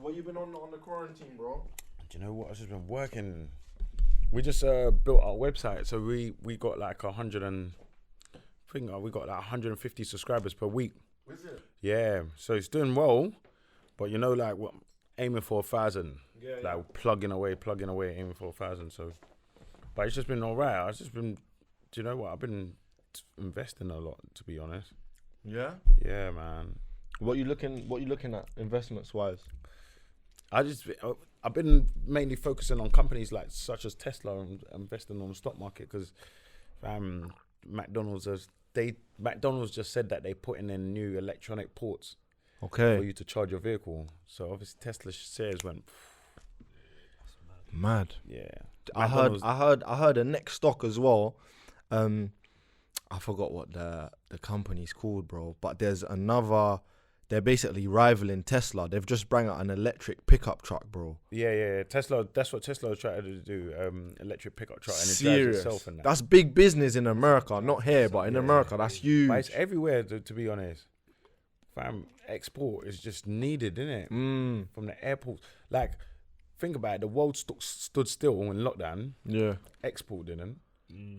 What you been on the quarantine, bro? Do you know what? I've just been working. We just built our website, so we got like 150 subscribers per week. Is it? Yeah, so it's doing well, but you know, like what, aiming for 1,000. Yeah. Like plugging away, aiming for 1,000. So, but it's just been alright. I've just been, do you know what? I've been investing a lot, to be honest. Yeah. Yeah, man. What you looking at investments wise? I've been mainly focusing on companies like such as Tesla and investing on the stock market because McDonald's just said that they putting in new electronic ports for you to charge your vehicle. So obviously Tesla shares went mad. Yeah. I heard the next stock as well. I forgot what the company's called, bro. But there's another. They're basically rivaling Tesla. They've just brought out an electric pickup truck, bro. Yeah. Tesla. That's what Tesla was trying to do. Electric pickup truck, and it Serious. drives itself and that. That's big business in America, not here, but in America, that's huge. But it's everywhere, to be honest. Fam, export is just needed, innit? From the airport. Like, think about it. The world stood still in lockdown. Yeah. Export didn't.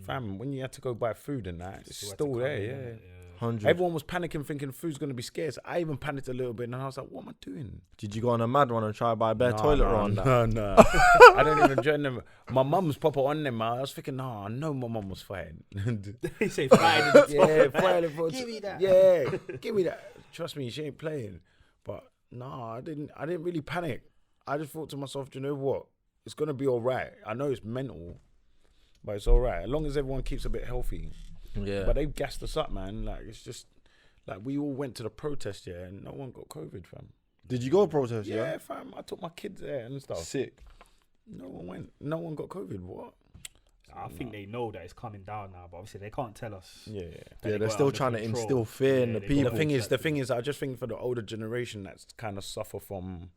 Fam, when you had to go buy food and that, it's still there, yeah. 100. Everyone was panicking, thinking food's going to be scarce. I even panicked a little bit, and I was like, what am I doing? Did you go on a mad one and try to buy a bare toilet roll on that? No. I don't even join them. My mum's proper on them, man. I was thinking, I know my mum was fighting. They say fighting. Yeah, fighting. Give me that. Yeah, give me that. Trust me, she ain't playing. But no, I didn't really panic. I just thought to myself, do you know what? It's going to be all right. I know it's mental, but it's all right. As long as everyone keeps a bit healthy. Yeah. But they gassed us up, man. Like, it's just, like, we all went to the protest, and no one got COVID, fam. Did you go protest, Yeah, fam. I took my kids there and stuff. Sick. No one went. No one got COVID. What? I think they know that it's coming down now, but obviously they can't tell us. Yeah. They're still trying to instill fear in the people. The thing is, I just think for the older generation that's kind of suffer from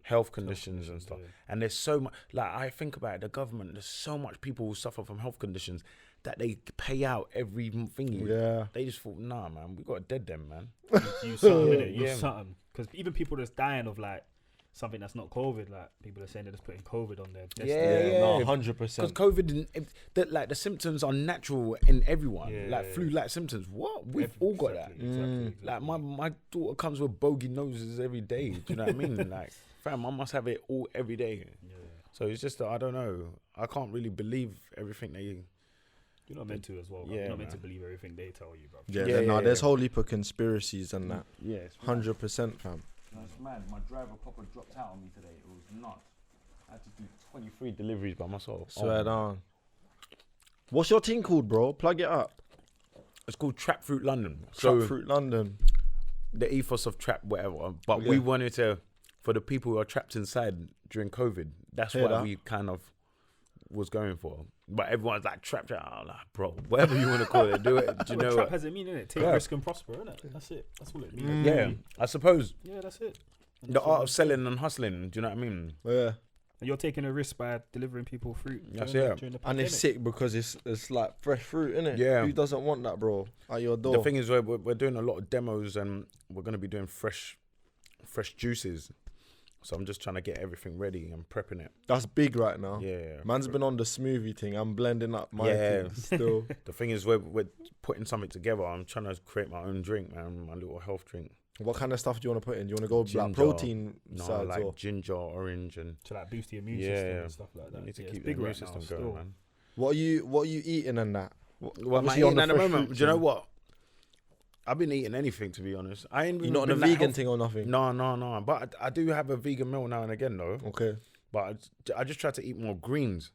health conditions and stuff. And there's so much, like, I think about it, the government, there's so much people who suffer from health conditions that they pay out every thing. Yeah. They just thought, nah, man, we got to dead them, man. You something, innit? You Yeah. something. Because even people that's dying of, like, something that's not COVID, like, people are saying they're just putting COVID on their test. Yeah. No, Because 100%. COVID, like, the symptoms are natural in everyone. Yeah, like, flu-like symptoms. What? We've all got that. Exactly. Like, my daughter comes with bogey noses every day. Do you know what I mean? Like, fam, I must have it all every day. Yeah. So it's just that I don't know. I can't really believe everything they. You're not meant to as well. Yeah, You're not meant to man. believe everything they tell you, bro. There's whole heap of conspiracies and that. Yes. 100%, fam. That's mad. My driver proper dropped out on me today. It was nuts. I had to do 23 deliveries by myself. Swear down. What's your team called, bro? Plug it up. It's called Trap Fruit London. Trap So Fruit London. the ethos of trap, whatever. But we wanted to, for the people who are trapped inside during COVID, that's what we kind of was going for. But everyone's like, trap. I'm like, bro, whatever you want to call it, do it. Do you know trap what? has a meaning, innit? Take risk and prosper, innit? That's it. That's all it means. Yeah, I suppose. Yeah, that's it. The art of selling and hustling, do you know what I mean? Yeah. And you're taking a risk by delivering people fruit. That's during it. during the And it's pandemic. sick because it's like fresh fruit, innit? Yeah. Who doesn't want that, bro? At your door. The thing is, we're doing a lot of demos and we're going to be doing fresh juices. So I'm just trying to get everything ready and prepping it. That's big right now. Yeah. Man's been on the smoothie thing. I'm blending up my Yeah. thing still. The thing is, we're putting something together. I'm trying to create my own drink, man, my little health drink. What kind of stuff do you want to put in? Do you want to go like Ginger. protein No, sides like or ginger, orange, and To like boost the immune system and stuff like that. you need to Yeah, keep it's the big immune right now system still. going, man. what are you eating and that? What am I Obviously on eating the at the fresh moment? fruit Do you know thing. what? I've been eating anything, to be honest. I ain't You're even not on a been that vegan healthy. thing or nothing? No. But I do have a vegan meal now and again, though. Okay. But I just try to eat more greens.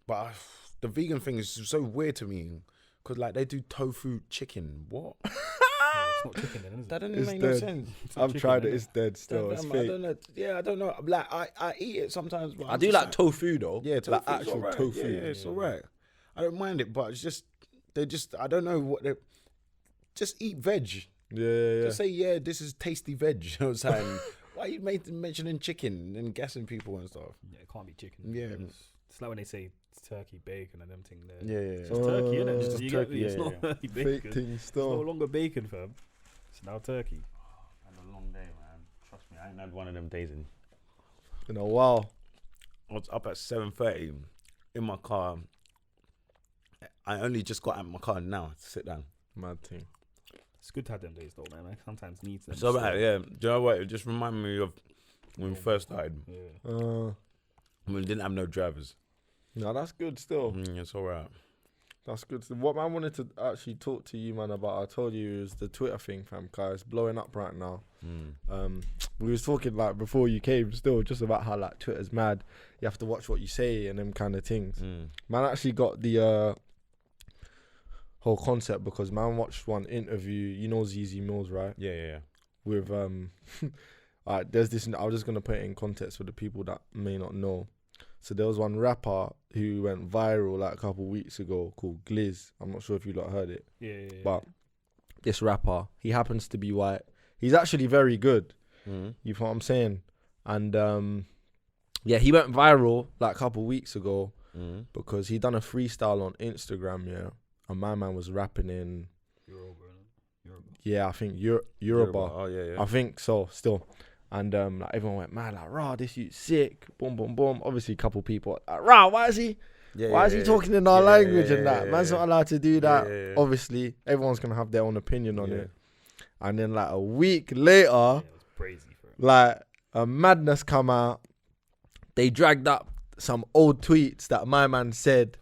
But the vegan thing is so weird to me. Because, like, they do tofu chicken. What? It's not chicken then, is it? That doesn't It's make no dead. sense. I've chicken, tried it. innit? It's dead still. It's I fake. don't know. Yeah, I don't know. Like, I eat it sometimes. But I I'm do just like tofu though. Yeah, tofu. Like actual tofu. Yeah, it's all right. I don't mind it, but it's just, I don't know what they, just eat veg. Yeah. Just say, yeah, this is tasty veg. You know what I'm saying? Why are you mentioning chicken and gassing people and stuff? Yeah, it can't be chicken. Yeah. It's like when they say it's turkey, bacon, and them thing there. Yeah. It's turkey, innit? It's just You turkey, get me? It's yeah, not yeah. turkey Fake bacon. thing It's no still. longer bacon, fam. It's now turkey. I had a long day, man. Trust me, I ain't had one of them days in in a while. I was up at 7:30 in my car. I only just got out of my car now to sit down. Mad thing. It's good to have them days though, man. I sometimes need them. So bad, yeah. Do you know what? It just reminded me of when we first started. Yeah. When we didn't have no drivers. No, that's good still. It's all right. That's good. So what I wanted to actually talk to you, man, about, I told you, is the Twitter thing, fam, guys. It's blowing up right now. We was talking, like, before you came still, just about how, like, Twitter's mad. You have to watch what you say and them kind of things. Man actually got the whole concept because man watched one interview. You know ZZ Mills, right? Yeah. With, there's this, I'm just going to put it in context for the people that may not know. So there was one rapper who went viral like a couple weeks ago called Glizz. I'm not sure if you lot heard it. Yeah. But this rapper, he happens to be white. He's actually very good. You know what I'm saying? And he went viral like a couple weeks ago because he done a freestyle on Instagram, yeah. And my man was rapping in Yoruba. Yeah, I think Yoruba. Oh yeah. I think so still. And like everyone went, man, like, rah, this you's sick. Boom, boom, boom. Obviously, a couple people, like, rah, why is he talking in our language and that? Man's not allowed to do that. Obviously, everyone's going to have their own opinion on it. And then, like, a week later, it was crazy for him. like, a madness come out. They dragged up some old tweets that my man said,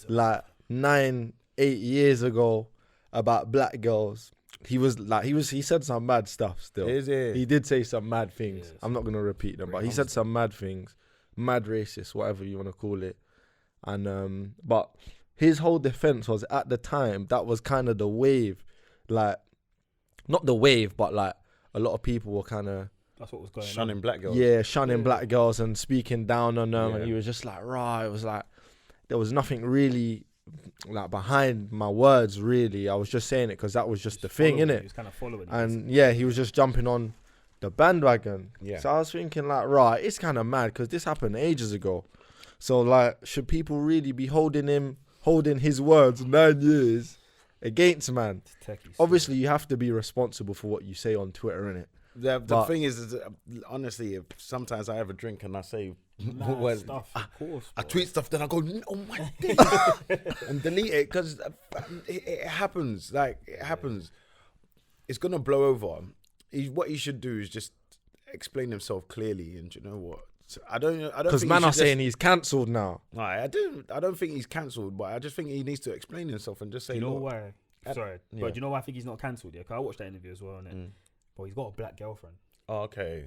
like, 9-8 years ago about black girls. He said some mad stuff still. Is it? He did say some mad things. Yes. I'm not going to repeat them, but he said some mad things. Mad racist, whatever you want to call it. And, but his whole defense was, at the time, that was kind of the wave. Like, not the wave, but like, a lot of people were kind of, that's what was going shunning on. black girls. yeah, shunning black girls and speaking down on them. Yeah. And he was just like, rah, it was like, there was nothing really like behind my words, really. I was just saying it because that was just the thing, innit? He was kind of following And yeah, he was just jumping on the bandwagon. Yeah. So I was thinking, like, right, it's kind of mad because this happened ages ago. So, like, should people really be holding his words 9 years against man? Obviously, you have to be responsible for what you say on Twitter, innit? The thing is honestly, if sometimes I have a drink and I say stuff, of course, I tweet stuff, then I go, oh my days, and delete it because it happens. Like, it happens. It's gonna blow over. What he should do is just explain himself clearly. And you know what? I don't. Because man are saying he's cancelled now. No, I don't think he's cancelled, but I just think he needs to explain himself and just say, you know look, why? Sorry, but do you know why I think he's not cancelled? Yeah, because I watched that interview as well, innit? But he's got a black girlfriend. Oh, okay.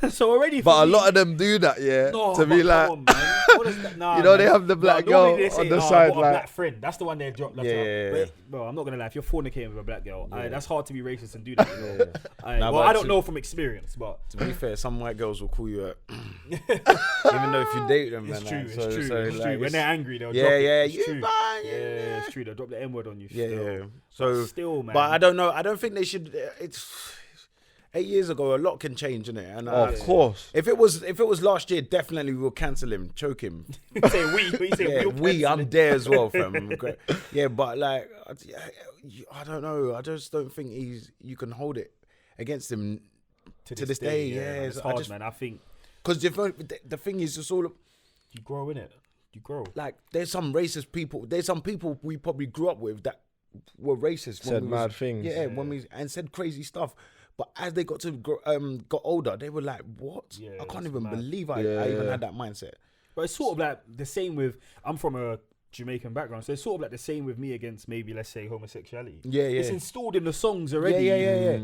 So already, But a lot of them do that, yeah. No, to be like, on, man. What is that? Nah, you know, man. they have the black girl on the side, I've got a like, black friend. That's the one they dropped. Like, Yeah. But, bro, I'm not gonna lie. If you're fornicating with a black girl, Yeah. that's hard to be racist and do that. You know? Nah, well, but I don't know from experience, but to be fair, some white girls will call you a even though if you date them, it's man, true. like, It's so, true. so, It's like, true. When it's- they're angry, they'll yeah, drop it. yeah, It's you true. fine, Yeah, it's true. They'll drop the N word on you. yeah, still. yeah. So Still, man. but I don't know. I don't think they should. It's 8 years ago. A lot can change, innit? And of course. if it was last year, definitely we'll cancel him, choke him. say we. We say Yeah, we'll I'm there as well, fam. Great. Yeah, but like, I don't know. I just don't think you can hold it against him to this day. Yeah, man, it's hard, man. I think because the thing is, it's all you grow in it. You grow. like there's some racist people. There's some people we probably grew up with that were racist. Said mad things. Yeah, and said crazy stuff. But as they got older, they were like, "What? Yeah, I can't it's even mad. believe I even had that mindset." But it's sort of like the same with. I'm from a Jamaican background, so it's sort of like the same with me against maybe, let's say, homosexuality. Yeah. It's installed in the songs already. Yeah.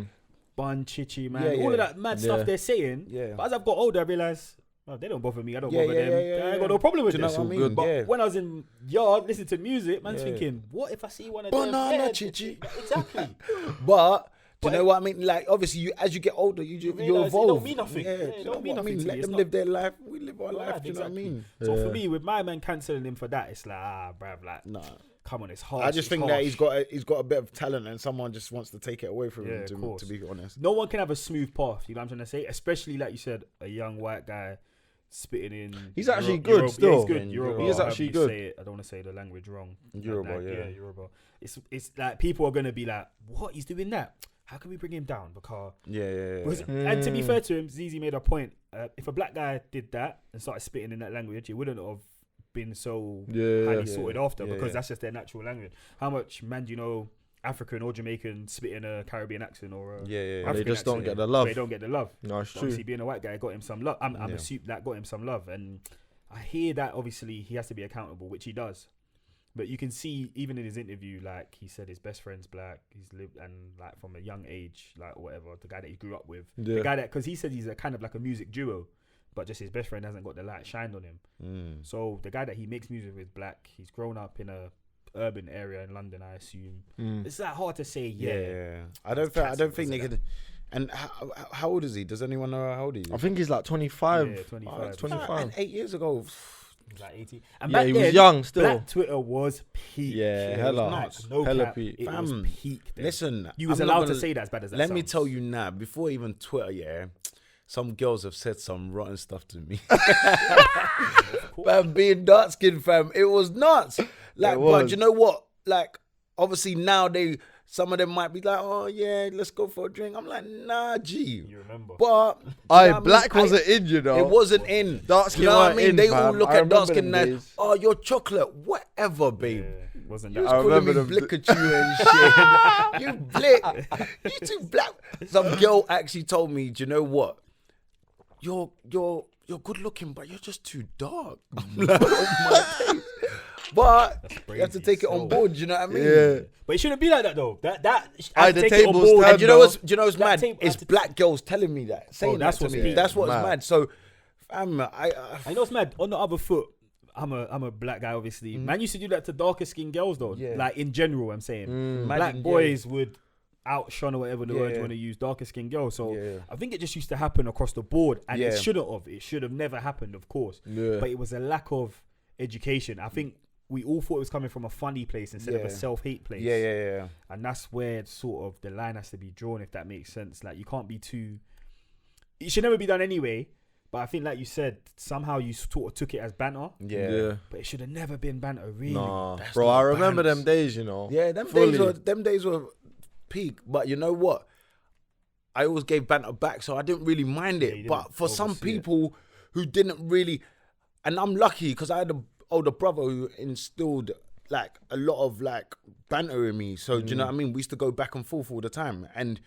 Bun, chichi, man. Yeah, All of yeah. that mad stuff they're saying. Yeah. But as I've got older, I realise, oh, they don't bother me. I don't Yeah, bother them. yeah, I ain't got no problem with Do you know this. what I mean? good. But Yeah. when I was in yard listening to music, man's Yeah. thinking, what if I see one of Banana them? chichi. Exactly. But do you But know what I mean? Like, obviously, as you get older, you realise it evolve. don't mean nothing. Yeah, Yeah, do it you know don't mean what I nothing mean? to Let me. It's them not- live their life. We live our life. Right, Do you know what I exactly. mean? So for me, with my man cancelling him for that, it's like, bruv, like, Nah. come on, it's hard. I just think that he's got a bit of talent, and someone just wants to take it away from Yeah, him. of course. To be honest. No one can have a smooth path. You know what I'm trying to say? Especially like you said, a young white guy spitting in. He's actually good still. Yeah, he's good. In Yoruba, He is however actually you good. say it. I don't want to say the language wrong. Yoruba, Like, yeah. Yoruba. It's like people are gonna be like, what? He's doing that. how can we bring him down? Because Yeah. and to be fair to him, Zizi made a point. If a black guy did that and started spitting in that language, it wouldn't have been so highly sorted after, because that's just their natural language. How much man do you know African or Jamaican spit in a Caribbean accent or they just don't get the love. They don't get the love. No, it's true. Obviously, being a white guy got him some love. I'm assuming that got him some love, and I hear that obviously he has to be accountable, which he does. But you can see even in his interview, like he said, his best friend's black. He's lived and like from a young age, like whatever, the guy that he grew up with, the guy that, because he said he's a kind of like a music duo, but just his best friend hasn't got the light shined on him. So the guy that he makes music with, black, he's grown up in a urban area in London, I assume. It's that hard to say. I don't think they could. And how old is he? Does anyone know how old he is? I think he's like 25. Yeah, 25. 25. And 8 years ago. He's like 80. And Yeah, back he then, was young still. Black Twitter was peak. Yeah, It hella. was nuts. No Hella cap. peak. It was Fam, peak. Then. Listen, You was I'm allowed not to gonna- say that as bad as that Let me sounds. tell you now, before even Twitter, some girls have said some rotten stuff to me. Fam, being dark skinned, fam, it was nuts. Like, It but was. you know what? Like, obviously now some of them might be like, oh yeah, let's go for a drink. I'm like, nah, G. You remember? But you know what I mean? Black wasn't in, you know. It wasn't in. Dark skin You know what I weren't mean? in, They all fam. look I at dark remember skin them and days. oh, you're chocolate, whatever, babe. Wasn't You that? was I calling me remember them. Blikachu and shit. You blick. You too black. Some girl actually told me, do you know what? You're good looking, but you're just too dark. I'm like, oh my days. But you have to take it on board, you know what I mean? Yeah. But it shouldn't be like that though. That Aye, I the take it on tables board. turned, And do you know though. what's That mad? tape- It's black girls telling me that, saying that's that to what's me. peak. That's what's Mad. mad. So, fam, I know it's mad. On the other foot, I'm a black guy, obviously. Man used to do that to darker skinned girls though. Yeah. Like in general, I'm saying. Black Imagine, boys would outshine or whatever the word you Yeah. want to use, darker skinned girls. So Yeah. I think it just used to happen across the board, and Yeah. it shouldn't have. It should have never happened, of course. Yeah. But it was a lack of education. I think we all thought it was coming from a funny place instead of a Yeah. self-hate place. yeah. And that's where sort of the line has to be drawn, if that makes sense. Like you can't be too. It should never be done anyway. But I think, like you said, somehow you sort of took it as banter. Yeah. But it should have never been banter, really. Nah, That's bro, not I remember bants. them days, you know. Yeah, them Fully. days were peak. But you know what? I always gave banter back, so I didn't really mind Yeah, it. you But didn't for some oversee it. people who didn't really, and I'm lucky because I had an older brother who instilled like a lot of like banter in me. So do you know what I mean? We used to go back and forth all the time. And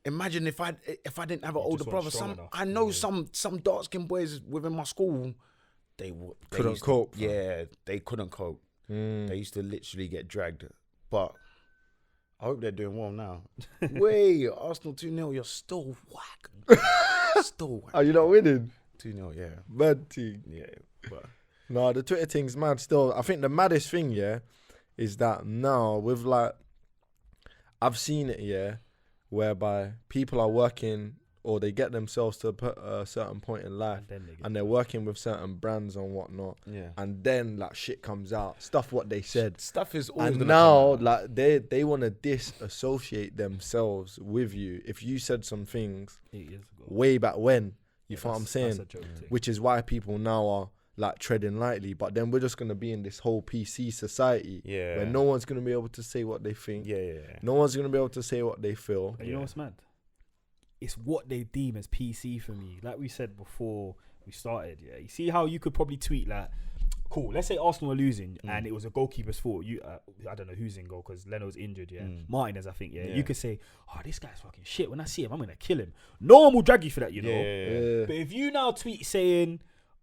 imagine if I didn't have an older just weren't brother. strong enough. I know some dark skinned boys within my school. They Couldn't used to- cope, fam. Yeah, they couldn't cope. They used to literally get dragged. But I hope they're doing well now. Wait, Arsenal 2-0, you're still whack. Still whack. Are you not winning? 2-0, yeah. Mad thing. Yeah. But No, the Twitter thing's mad still. I think the maddest thing, is that now with like, I've seen it, whereby people are working or they get themselves to a certain point in life and they're working with certain brands and whatnot. yeah. And then like shit comes out, stuff what they said. Stuff is always And gonna now come out. like they want to disassociate themselves with you if you said some things 8 years ago. way back when. You Yeah, feel what I'm that's saying? a joke thing. Which is why people now are like treading lightly. But then we're just gonna be in this whole PC society Yeah. where no one's gonna be able to say what they think. Yeah. No one's gonna be able to say what they feel. And you know what's mad? It's what they deem as PC for me. Like we said before we started, you see how you could probably tweet like, cool, let's say Arsenal are losing and it was a goalkeeper's fault. I don't know who's in goal because Leno's injured, Martinez, I think, Yeah. You could say, oh, this guy's fucking shit. When I see him, I'm going to kill him. No one will drag you for that, you know? Yeah. But if you now tweet saying,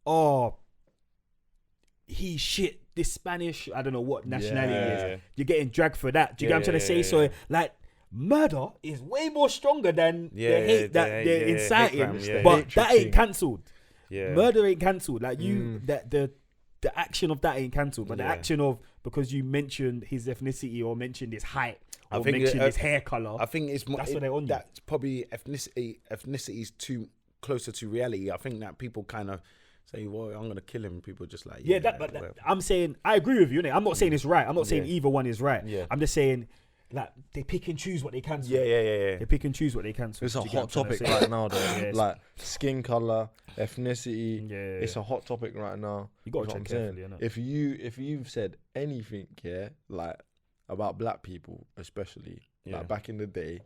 oh, he's shit, this Spanish, I don't know what nationality it Yeah. is, you're getting dragged for that. Do you get what I'm trying to say? Yeah. So, like, murder is way more stronger than the hate that they're hate inciting, crime, yeah. but Hatred that ain't thing. cancelled. Yeah. Murder ain't cancelled. Like that the action of that ain't cancelled, but the Yeah. action of because you mentioned his ethnicity or mentioned his height I or think mentioned that, his hair color. I think it's That's what they're on you. That's probably ethnicity is too closer to reality. I think that people kind of say, "Well, I'm gonna kill him." People just like, Yeah, whatever. I'm saying I agree with you. Innit? I'm not saying it's right. I'm not saying Yeah. either one is right. Yeah. I'm just saying like they pick and choose what they cancel. Yeah. They pick and choose what they cancel. It's a Do you get hot what I'm trying topic to say? right now, though. Yes. Like skin color, ethnicity. Yeah. It's a hot topic right now. You gotta know what check I'm saying? carefully, innit? If you've said anything, like about black people, especially Yeah. like back in the day,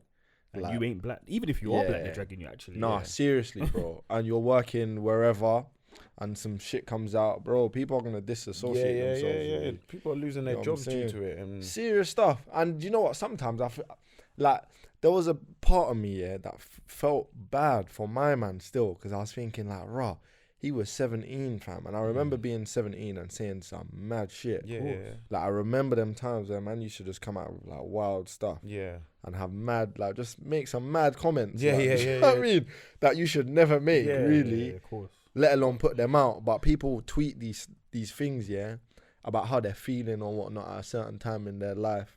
And Like, you ain't black. Even if you are black, they're dragging you actually. Nah, seriously, bro. And you're working wherever, and some shit comes out, bro. People are gonna disassociate themselves. with you. People are losing their jobs due to it. And Serious stuff. And you know what? Sometimes I feel like there was a part of me that felt bad for my man still, because I was thinking like, rah, he was 17, fam, and I remember being 17 and saying some mad shit. Yeah. Like I remember them times where man used to just come out with like wild stuff. Yeah. And have mad, like, just make some mad comments. Yeah, like, yeah, you yeah. know what I mean? That you should never make, really. Yeah, of course. Let alone put them out. But people tweet these things, about how they're feeling or whatnot at a certain time in their life.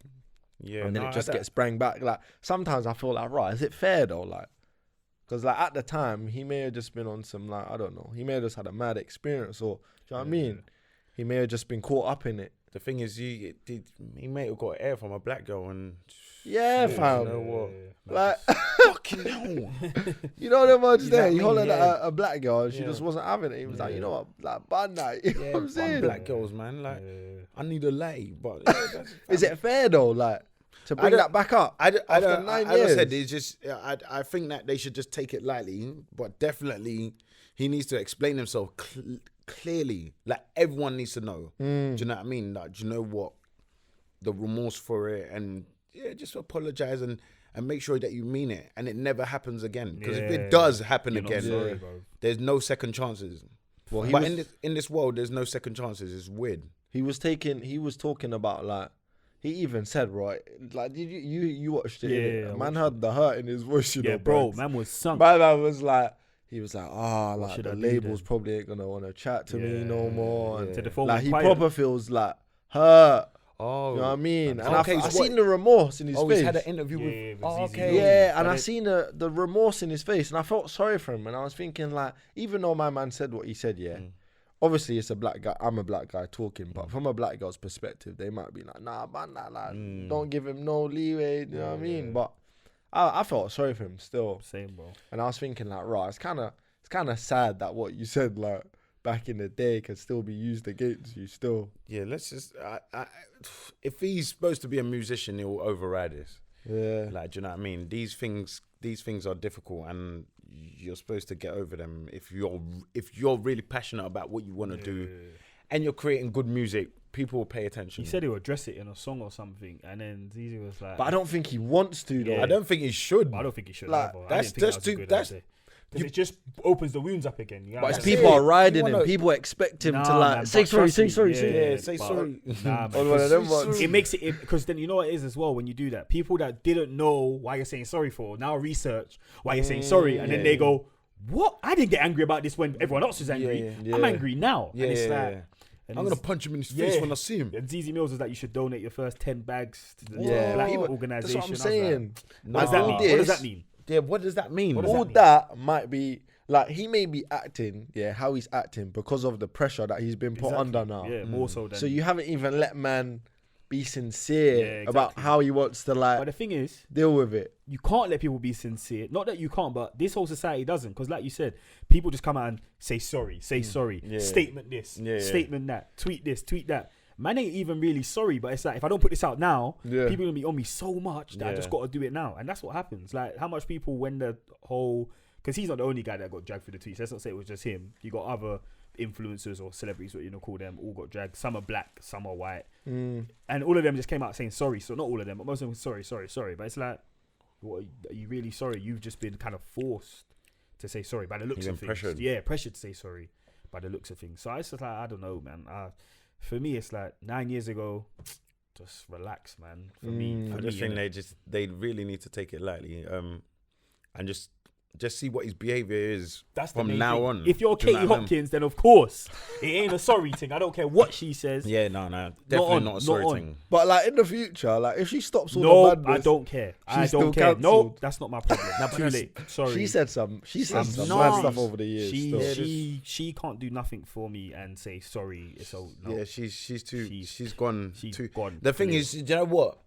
Yeah. And then it just gets sprang back. Like, sometimes I feel like, right, is it fair though? Like, because like at the time, he may have just been on some, like, I don't know, he may have just had a mad experience, or, do you know what I mean? He may have just been caught up in it. The thing is, he may have got air from a black girl, and fam. You know what? Like, Fucking hell. you know the much there. what I He mean? hollered Yeah. at a black girl, and she Yeah. just wasn't having it. He was like, you know what, like, bad night. You know what I'm saying? Black girls, man. Like, I need a lay, but Is it fair though, like, to bring that back up? After after 9 as I years? said, it's just I think that they should just take it lightly, but definitely he needs to explain himself clearly. Like, everyone needs to know. Do you know what I mean? Like, do you know what? The remorse for it, and just apologize and make sure that you mean it, and it never happens again. Because if it does happen again, sorry, bro. there's no second chances. Well, in this world, there's no second chances. It's weird. he was talking about, like, he even said, right, like, did you watched it? Yeah, innit? Man had the hurt in his voice, you know, bro, bruv. man was sunk. My man was like, he was like, like, should the I do labels then? probably ain't gonna want to chat to me no more. And To the phone like, was he quiet. proper feels like hurt. Oh, You know what I mean? And Okay, I so seen the remorse in his face. he's had an interview with with. ZZ. Okay. Yeah, and But I it- seen the remorse in his face, and I felt sorry for him. And I was thinking, like, even though my man said what he said, obviously it's a black guy. I'm a black guy talking, but from a black girl's perspective, they might be like, nah, man, like, don't give him no leeway. You know what I mean? But I felt sorry for him still, Same, bro. and I was thinking, like, right, it's kind of sad that what you said, like, back in the day, can still be used against you still. Yeah, let's just. If he's supposed to be a musician, he'll override this. Yeah. Like, do you know what I mean? These things are difficult, and you're supposed to get over them if you're really passionate about what you want to do, and you're creating good music. People will pay attention. He said he'll address it in a song or something, and then ZZ was like, But I don't think he wants to, though. Yeah. I don't think he should. I don't think he should. Like, either. I that's- didn't think that's that was a too- good that's- idea. Because it just opens the wounds up again. You know But what it's I'm saying? People are You riding him. wanna- People expect him to, Nah, like, man, say but sorry, trust say me, sorry, yeah, say. Yeah, say but- sorry. Nah, On man. one of them ones. It makes it, because then you know what it is as well when you do that. People that didn't know why you're saying sorry for now research why you're saying sorry, and then they go, "What? I didn't get angry about this when everyone else was angry. Yeah. I'm angry now." Yeah, and it's yeah, like, yeah. and I'm it's- gonna punch him in his face when I see him. And ZZ Mills was like, you should donate your first 10 bags to the Yeah, black people- organization. that's what I'm I was saying. Like, what does that all mean? What does this- that mean? Yeah, what does that mean? What does All mean? that might be, like, he may be acting, how he's acting because of the pressure that he's been put Exactly. under now. Yeah, more so than. So you haven't even let man be sincere Yeah, about exactly. how he wants to, But like, the thing is, deal with it. you can't let people be sincere. Not that you can't, but this whole society doesn't. Because like you said, people just come out and say sorry, Yeah. statement this, Yeah, yeah. statement that, tweet this, tweet that. Man ain't even really sorry, but it's like, if I don't put this out now, Yeah. people are gonna be on me so much that I just Yeah. got to do it now. And that's what happens. Like, how much people, when the whole, because he's not the only guy that got dragged through the tweets. Let's not say it was just him. You got other influencers or celebrities, what you know, call them, all got dragged. Some are black, some are white. And all of them just came out saying sorry. So not all of them, but most of them were sorry. But it's like, what, are you really sorry? You've just been kind of forced to say sorry by the looks You've of been things. pressured. Yeah, pressured to say sorry by the looks of things. So it's just like, I don't know, man. For me, it's like 9 years ago, just relax, man. For me, I just think they really need to take it lightly, and just see what his behavior is that's the from main now thing. on. If you're Do you know Katie what I mean? Hopkins, then of course it ain't a sorry thing. I don't care what she says. Yeah, no, definitely not a sorry on. thing. But, like, in the future, like, if she stops all No, the madness, I don't care. I she's don't still care. No, cancelled. that's not my problem. Too late. Sorry. She said some not- mad stuff over the years. still. She can't do nothing for me and say sorry. So no. Yeah, she's gone. She's too. gone. The thing Clear. is, do you know what?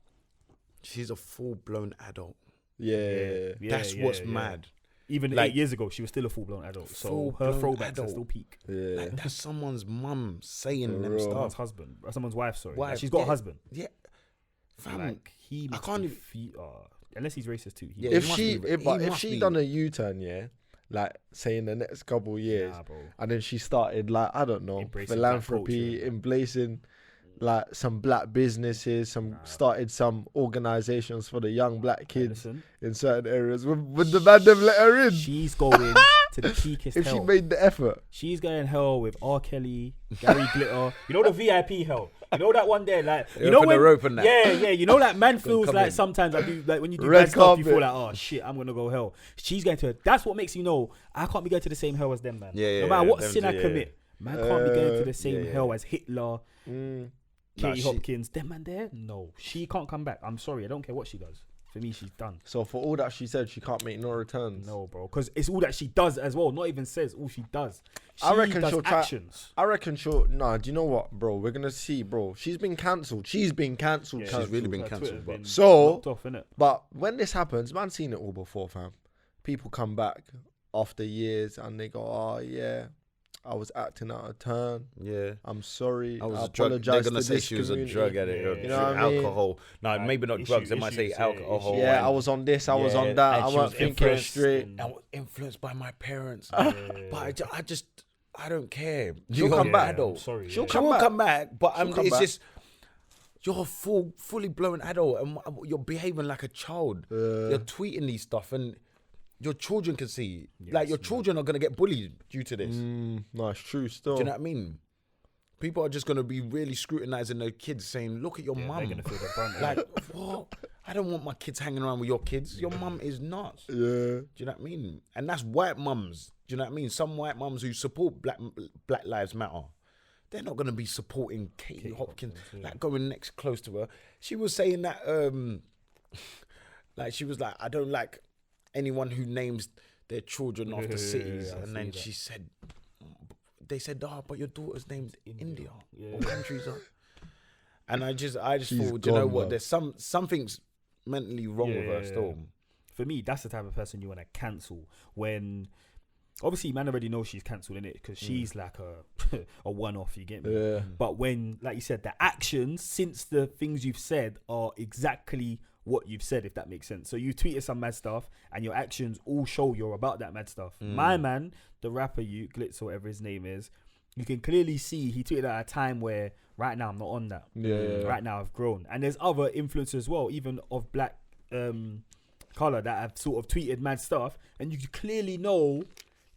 She's a full-blown adult. Yeah. That's what's mad. Even Like, 8 years ago, she was still a full-blown adult. So her full-blown throwbacks are adult. still peak. Yeah. Like, that's someone's mum saying For them real. Someone's stuff. husband, someone's wife. Sorry, Wife, like, she's got yeah. a husband. Yeah, fam. Like he, I needs can't to even- be unless he's racist too. Yeah, if he must she, be- if, he but if must she be. done a U-turn, yeah, like say in the next couple years, Nah, bro. and then she started like I don't know, Embracing philanthropy, black culture. embracing like some black businesses, started some organizations for the young black kids Listen, in certain areas. Would the man them let her in she's going to the peakest if hell. she made the effort? She's going hell with R. Kelly, Gary Glitter. You know the VIP hell. You know that one there, like you Up know in when the rope and that. yeah. You know that man feels come like in. sometimes I do like when you do Red bad stuff, you feel carpet. like oh shit, I'm gonna go hell. She's going to. That's what makes you know I can't be going to the same hell as them, man. Yeah, no matter what them sin I two, yeah. commit, man can't be going to the same yeah. hell as Hitler, Katie she- Hopkins. Them man there, no, she can't come back. I'm sorry, I don't care what she does. For me, she's done. So for all that she said, she can't make no returns. No, bro, because it's all that she does as well. Not even says all she does. She I reckon does she'll try- actions. I reckon she'll. Nah, do you know what, bro? We're gonna see, bro. She's been cancelled. She's been cancelled. Yeah, She's really been her cancelled, Twitter's but- been So- knocked off, innit? But when this happens, man, seen it all before, fam. People come back after years and they go, "Oh yeah, I was acting out of turn. Yeah. I'm sorry. I was I a drug. apologize They're to gonna say this she was a community." drug addict. Yeah. Or You know what I mean? alcohol. No, maybe not drugs. They might say issues, alcohol. Yeah, and- I was on this. I was Yeah, on that. and I she wasn't was thinking influenced straight. I was influenced by my parents. Yeah. But I don't care. She'll You're come an back. adult. I'm sorry. She'll yeah. She come will back. come back, but She'll come it's back. just you're a fully blown adult, and you're behaving like a child. You're tweeting these stuff, and your children can see. Like your children are gonna get bullied due to this. No, it's true. Still, Do you know what I mean? People are just gonna be really scrutinizing their kids, saying, "Look at your Yeah, mum." they're gonna feel the brunt. Like what? I don't want my kids hanging around with your kids. Your mum is nuts. yeah. Do you know what I mean? And that's white mums. Do you know what I mean? Some white mums who support Black Lives Matter, they're not gonna be supporting Katie Hopkins, like going next close to her. She was saying that, like she was like, I don't like anyone who names their children after cities. I And see then that. she said, they said, "Oh, but your daughter's name's India. Yeah. What countries are?" And I just She's thought, you know gone, what? man. There's something's mentally wrong with her Yeah. still. For me, that's the type of person you want to cancel. When obviously, man already knows she's cancelled in it because she's like a one-off. You get me? Yeah. But when, like you said, the actions since the things you've said are exactly what you've said, if that makes sense. So you tweeted some mad stuff, and your actions all show you're about that mad stuff. My man, the rapper, Glitz or whatever his name is, you can clearly see he tweeted at a time where right now I'm not on that. Yeah. Right now I've grown, and there's other influencers as well, even of black color, that have sort of tweeted mad stuff, and you clearly know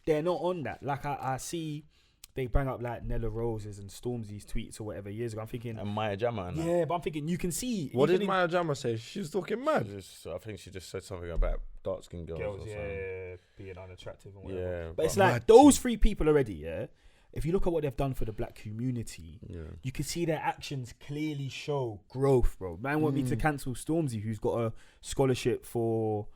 they're not on that. Like I see they bring up like Nella Rose's and Stormzy's tweets or whatever years ago. I'm thinking, And Maya Jama. And that. yeah, but I'm thinking you can see What even did in Maya Jama say? She was talking mad. I think she just said something about dark skinned girls. girls, or something. yeah, being unattractive and whatever. Yeah, But it's but like mad those three people already, yeah. If you look at what they've done for the black community, Yeah. you can see their actions clearly show growth, bro. Man want me to cancel Stormzy, who's got a scholarship for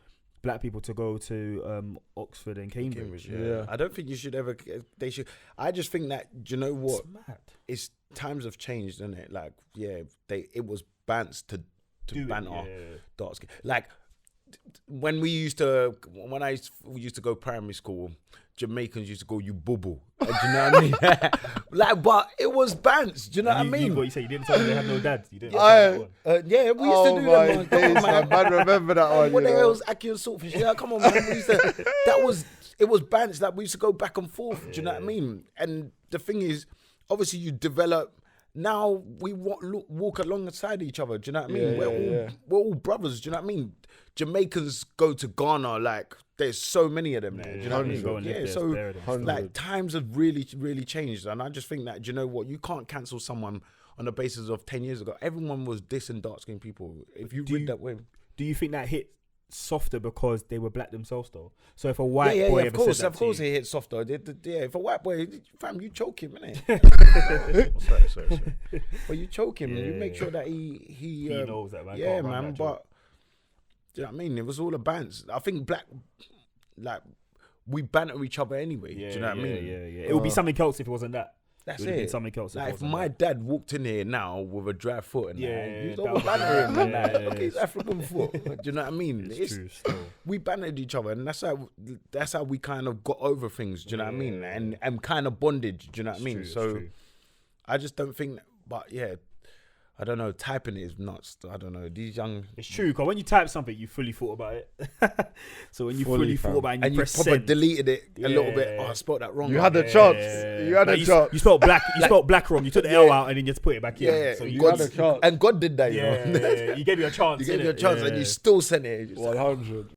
black people to go to Oxford and Cambridge. Yeah. I don't think you should ever. They should. I just think that, do you know what? It's mad. It's times have changed, isn't it? Like, yeah, it was bants to Do it, banter yeah. dark skin. Like when we used to go primary school, Jamaicans used to go, "You bubble." Do you know what I mean? Like, but it was bants. Do you know what I mean? What you say? You didn't tell me they had no dads. You didn't. Yeah, we used to do my that. days, Man. man. Remember that one. When you they know? was acting swordfish, yeah, come on, man. We used to, it was bands that we used to go back and forth. Do you know what I mean? And the thing is, obviously, you develop. Now we walk alongside each other. Do you know what I mean? Yeah, We're all brothers. Do you know what I mean? Jamaicans go to Ghana. Like, there's so many of them there. Do you know what I mean? Go and live Yeah, there, so spare them. like times have really changed, and I just think that, do you know what? You can't cancel someone on the basis of 10 years ago. Everyone was dissing dark skinned people. If you read that way. Do you think that hit softer because they were black themselves, though? So if a white boy of ever course, said that of course, to you, it hits softer. Yeah, if a white boy, fam, you choke him, innit? sorry. But you choke him. You make sure that he knows that, man. Yeah, Can't run man. that joke. But do you know what I mean? It was all a bants. I think black, like, we banter each other anyway. Yeah, do you know what I mean? Yeah. It would be something else if it wasn't that. That's It would've been it. something else if Like, it if wasn't my that. dad walked in here now with a dry foot and Yeah, that, you'd that over would be banter him. bad. And that. Yeah, Look at his yeah. African foot. Do you know what I mean? It's true. Still. We bantered each other, and that's how we kind of got over things. Do you know what I mean? And kind of bonded. Do you know what I mean? True, it's So true. I just don't think. But yeah, I don't know. Typing it is nuts. I don't know. These young. It's true, because when you type something, you fully thought about it. So when you fully thought about it and you press proper send, deleted it a little bit. Oh, I spelled that wrong. You had a chance. You had a chance. You spelled black. You spelled black wrong. You took the L out and then you just put it back in. Yeah, So you had a chance. And God did that, you know. Yeah, you gave me a chance. You gave me a chance and you still sent it. 100.